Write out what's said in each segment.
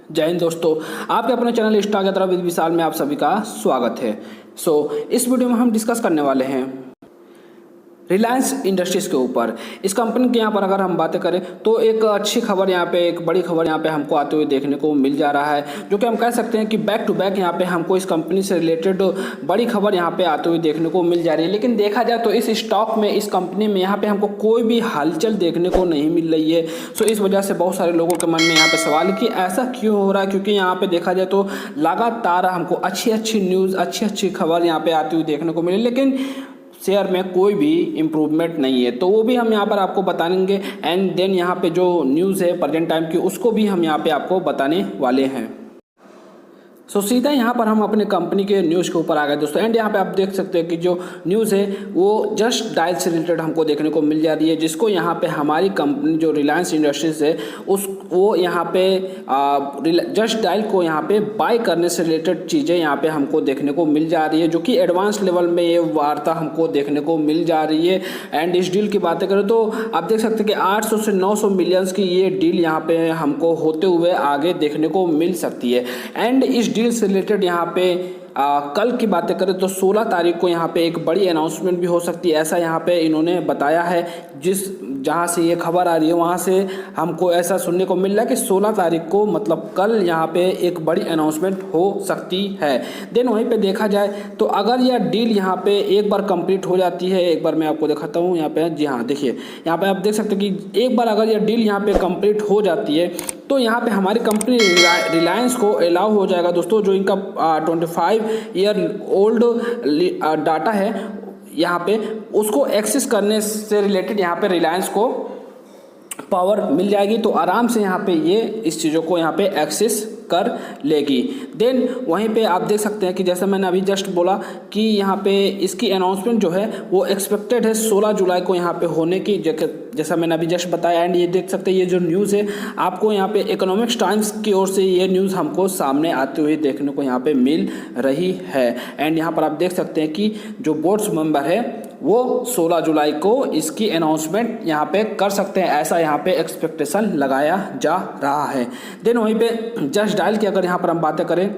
जय हिंद दोस्तों, आपके अपने चैनल स्टॉक यात्रा विद विशाल में आप सभी का स्वागत है। इस वीडियो में हम डिस्कस करने वाले हैं रिलायंस इंडस्ट्रीज़ के ऊपर। इस कंपनी की यहाँ पर अगर हम बातें करें तो एक अच्छी खबर यहाँ पे, एक बड़ी खबर यहाँ पे हमको आते हुए देखने को मिल जा रहा है, जो कि हम कह सकते हैं कि बैक टू बैक यहाँ पे हमको इस कंपनी से रिलेटेड बड़ी खबर यहाँ पे आते हुए देखने को मिल जा रही है। लेकिन देखा जाए तो इस स्टॉक में, इस कंपनी में यहाँ पे हमको कोई भी हलचल देखने को नहीं मिल रही है। इस वजह से बहुत सारे लोगों के मन में यहाँ पे सवाल है कि ऐसा क्यों हो रहा है, क्योंकि यहाँ पे देखा जाए तो लगातार हमको अच्छी न्यूज़, अच्छी खबर यहाँ पे आती हुई देखने को मिली, लेकिन शेयर में कोई भी इम्प्रूवमेंट नहीं है। तो वो भी हम यहाँ पर आपको बताएंगे एंड देन यहाँ पे जो न्यूज़ है प्रेजेंट टाइम की, उसको भी हम यहाँ पे आपको बताने वाले हैं। सीधा यहाँ पर हम अपने कंपनी के न्यूज़ के ऊपर आ गए दोस्तों। एंड यहाँ पे आप देख सकते हैं कि जो न्यूज़ है वो जस्ट डायल से रिलेटेड हमको देखने को मिल जा रही है, जिसको यहाँ पे हमारी कंपनी जो रिलायंस इंडस्ट्रीज़ है वो यहाँ पे जस्ट डायल को यहाँ पे बाय करने से रिलेटेड चीज़ें यहाँ पे हमको देखने को मिल जा रही है, जो कि एडवांस लेवल में ये वार्ता हमको देखने को मिल जा रही है। एंड इस डील की बातें करें तो आप देख सकते हैं कि 800 से 900 मिलियंस की ये डील यहाँ पे हमको होते हुए आगे देखने को मिल सकती है। एंड इस डील से रिलेटेड यहाँ पे कल की बातें करें तो 16 तारीख को यहाँ पे एक बड़ी अनाउंसमेंट भी हो सकती है, ऐसा यहाँ पे इन्होंने बताया है। जहाँ से ये खबर आ रही है वहाँ से हमको ऐसा सुनने को मिल रहा है कि 16 तारीख को, मतलब कल, यहाँ पे एक बड़ी अनाउंसमेंट हो सकती है। देन वहीं पे देखा जाए तो अगर यह डील यहाँ पे एक बार कंप्लीट हो जाती है, एक बार मैं आपको दिखाता हूँ यहाँ पे, जी हाँ देखिए यहाँ पे आप देख सकते हैं कि एक बार अगर यह डील यहाँ पे कंप्लीट हो जाती है तो यहाँ पे हमारी कंपनी रिलायंस को अलाउ हो जाएगा दोस्तों, जो इनका 25 ईयर ओल्ड डाटा है यहाँ पे, उसको एक्सेस करने से रिलेटेड यहाँ पे रिलायंस को पावर मिल जाएगी। तो आराम से यहाँ पे ये इस चीज़ों को यहाँ पे एक्सेस कर लेगी। देन वहीं पे आप देख सकते हैं कि जैसा मैंने अभी जस्ट बोला कि यहाँ पे इसकी अनाउंसमेंट जो है वो एक्सपेक्टेड है 16 जुलाई को यहाँ पे होने की, जैसा मैंने अभी जस्ट बताया। एंड ये देख सकते हैं ये जो न्यूज़ है आपको यहाँ पे इकोनॉमिक्स टाइम्स की ओर से ये न्यूज़ हमको सामने आते हुए देखने को यहाँ पे मिल रही है। एंड यहाँ पर आप देख सकते हैं कि जो बोर्ड्स मेंबर है वो 16 जुलाई को इसकी अनाउंसमेंट यहाँ पे कर सकते हैं, ऐसा यहाँ पे एक्सपेक्टेशन लगाया जा रहा है। देन वहीं पे जस्ट डायल की अगर यहाँ पर हम बातें करें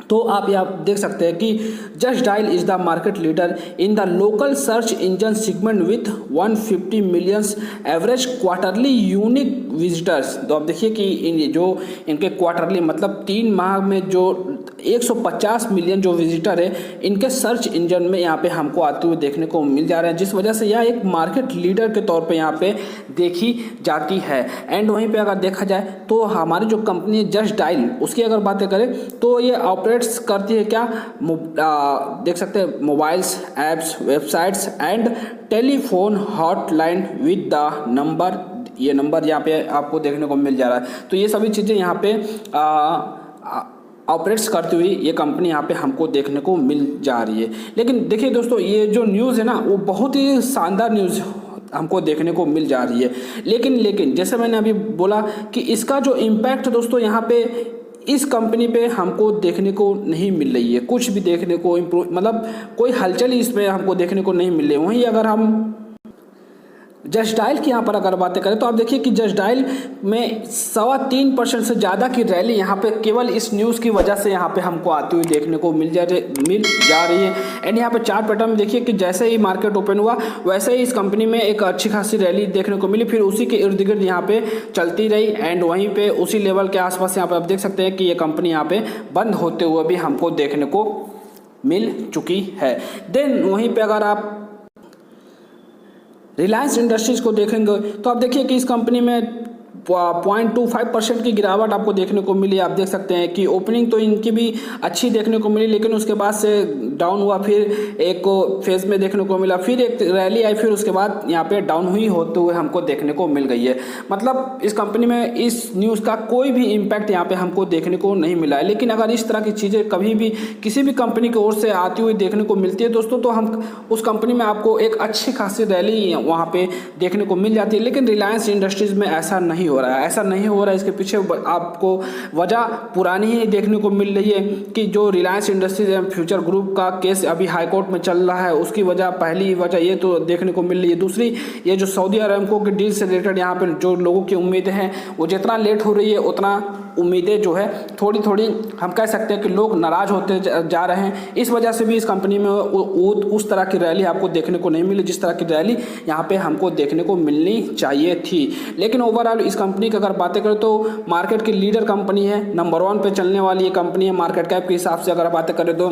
तो आप यहाँ देख सकते हैं कि just dial is the market leader in the local search engine segment with 150 millions average quarterly unique visitors. तो आप देखिए कि जो इनके क्वार्टरली मतलब 3 माह में जो 150 मिलियन जो विजिटर है इनके सर्च इंजन में यहाँ पे हमको आते हुए देखने को मिल जा रहे हैं, जिस वजह से यह एक मार्केट लीडर के तौर पे यहाँ पे देखी जाती है। एंड वहीं पे अगर देखा जाए तो हमारी जो कंपनी है जस्ट डायल, उसकी अगर बातें करें तो ये ऑपरेट्स करती है क्या, देख सकते हैं mobiles, apps, websites and telephone hotline with the number. ये नंबर यहाँ पे आपको देखने को मिल जा रहा है। तो ये सभी चीज़ें यहाँ पे ऑपरेट्स करती हुई ये कंपनी यहाँ पे हमको देखने को मिल जा रही है। लेकिन देखिए दोस्तों, ये जो न्यूज़ है ना वो बहुत ही शानदार न्यूज़ हमको देखने को मिल जा रही है। लेकिन जैसे मैंने अभी बोला कि इसका जो इम्पैक्ट दोस्तों यहाँ पे इस कंपनी पे हमको देखने को नहीं मिल रही है, कुछ भी देखने को मतलब कोई हलचल इसमें हमको देखने को नहीं मिल रही है। वहीं अगर हम जस्ट डायल की यहाँ पर अगर बातें करें तो आप देखिए कि जस्ट डायल में 3.25% से ज़्यादा की रैली यहाँ पे केवल इस न्यूज़ की वजह से यहाँ पे हमको आती हुई देखने को मिल जा रही है। एंड यहाँ पे चार्ट पैटर्न में देखिए कि जैसे ही मार्केट ओपन हुआ वैसे ही इस कंपनी में एक अच्छी खासी रैली देखने को मिली, फिर उसी के इर्द गिर्द यहाँ पे चलती रही। एंड वहीं पे उसी लेवल के आसपास यहाँ पे आप देख सकते हैं कि ये कंपनी यहाँ पे बंद होते हुए भी हमको देखने को मिल चुकी है। देन वहीं पे अगर आप रिलायंस इंडस्ट्रीज़ को देखेंगे तो आप देखिए कि इस कंपनी में 0.25% की गिरावट आपको देखने को मिली। आप देख सकते हैं कि ओपनिंग तो इनकी भी अच्छी देखने को मिली, लेकिन उसके बाद से डाउन हुआ, फिर एक फेज में देखने को मिला, फिर एक रैली आई, फिर उसके बाद यहाँ पे डाउन हुई होते हुए हमको देखने को मिल गई है। मतलब इस कंपनी में इस न्यूज़ का कोई भी इम्पैक्ट यहाँ पे हमको देखने को नहीं मिला है। लेकिन अगर इस तरह की चीज़ें कभी भी किसी भी कंपनी की ओर से आती हुई देखने को मिलती है दोस्तों, तो हम उस कंपनी में आपको एक अच्छी खासी रैली वहाँ पे देखने को मिल जाती है। लेकिन रिलायंस इंडस्ट्रीज़ में ऐसा नहीं हो रहा है, ऐसा नहीं हो रहा है। इसके पीछे आपको वजह पुरानी ही देखने को मिल रही है कि जो Reliance industries and future group का केस अभी हाईकोर्ट में चल रहा है, उसकी वजह, पहली वजह ये तो देखने को मिल रही है। दूसरी, ये जो सऊदी अरामको की डील से रिलेटेड यहाँ पर जो लोगों की उम्मीदें हैं वो जितना लेट हो रही है उतना उम्मीदें जो है थोड़ी थोड़ी हम कह सकते हैं कि लोग नाराज़ होते जा रहे हैं। इस वजह से भी इस कंपनी में उस तरह की रैली आपको देखने को नहीं मिली जिस तरह की रैली यहाँ पे हमको देखने को मिलनी चाहिए थी। लेकिन ओवरऑल इस कंपनी की अगर बातें करें तो मार्केट की लीडर कंपनी है, नंबर 1 पे चलने वाली ये कंपनी है। मार्केट कैप के हिसाब से अगर बातें करें तो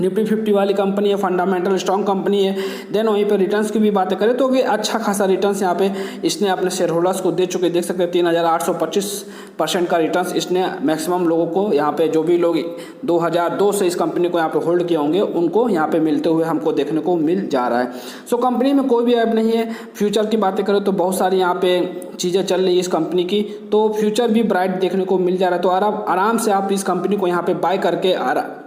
निफ्टी 50 वाली कंपनी है, फंडामेंटल स्ट्रॉन्ग कंपनी है। देन वहीं पे रिटर्न्स की भी बातें करें तो ये अच्छा खासा रिटर्न्स यहाँ पे इसने अपने शेयर होल्डर्स को दे चुके, देख सकते हैं 3825% का रिटर्न्स इसने मैक्सिमम लोगों को यहाँ पे, जो भी लोग 2002 से इस कंपनी को यहाँ पे होल्ड किए होंगे उनको यहाँ पे मिलते हुए हमको देखने को मिल जा रहा है। सो कंपनी में कोई भी ऐप नहीं है। फ्यूचर की बातें करें तो बहुत सारी यहाँ पे चीज़ें चल रही है इस कंपनी की, तो फ्यूचर भी ब्राइट देखने को मिल जा रहा है। तो आराम से आप इस कंपनी को यहाँ पे बाय करके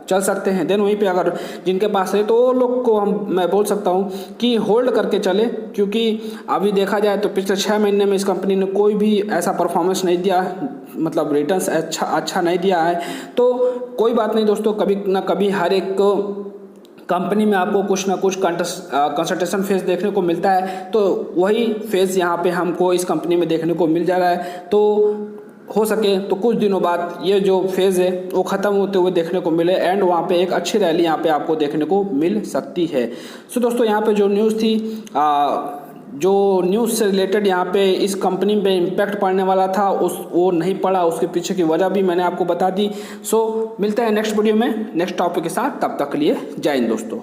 चल सकते हैं। देन वहीं पे अगर जिनके पास है तो वो लोग को मैं बोल सकता हूँ कि होल्ड करके चले, क्योंकि अभी देखा जाए तो पिछले 6 महीने में इस कंपनी ने कोई भी ऐसा परफॉर्मेंस नहीं दिया, मतलब रिटर्न्स अच्छा नहीं दिया है। तो कोई बात नहीं दोस्तों, कभी ना कभी हर एक कंपनी में आपको कुछ ना कुछ कंसल्टेशन फेज देखने को मिलता है, तो वही फेज यहाँ पे हमको इस कंपनी में देखने को मिल जा रहा है। तो हो सके तो कुछ दिनों बाद ये जो फेज़ है वो ख़त्म होते हुए देखने को मिले एंड वहाँ पे एक अच्छी रैली यहाँ पे आपको देखने को मिल सकती है। सो दोस्तों यहाँ पे जो न्यूज़ थी, जो न्यूज़ से रिलेटेड यहाँ पे इस कंपनी पे इम्पैक्ट पड़ने वाला था वो नहीं पड़ा, उसके पीछे की वजह भी मैंने आपको बता दी। सो मिलते हैं नेक्स्ट वीडियो में नेक्स्ट टॉपिक के साथ, तब तक के लिए जय हिंद दोस्तों।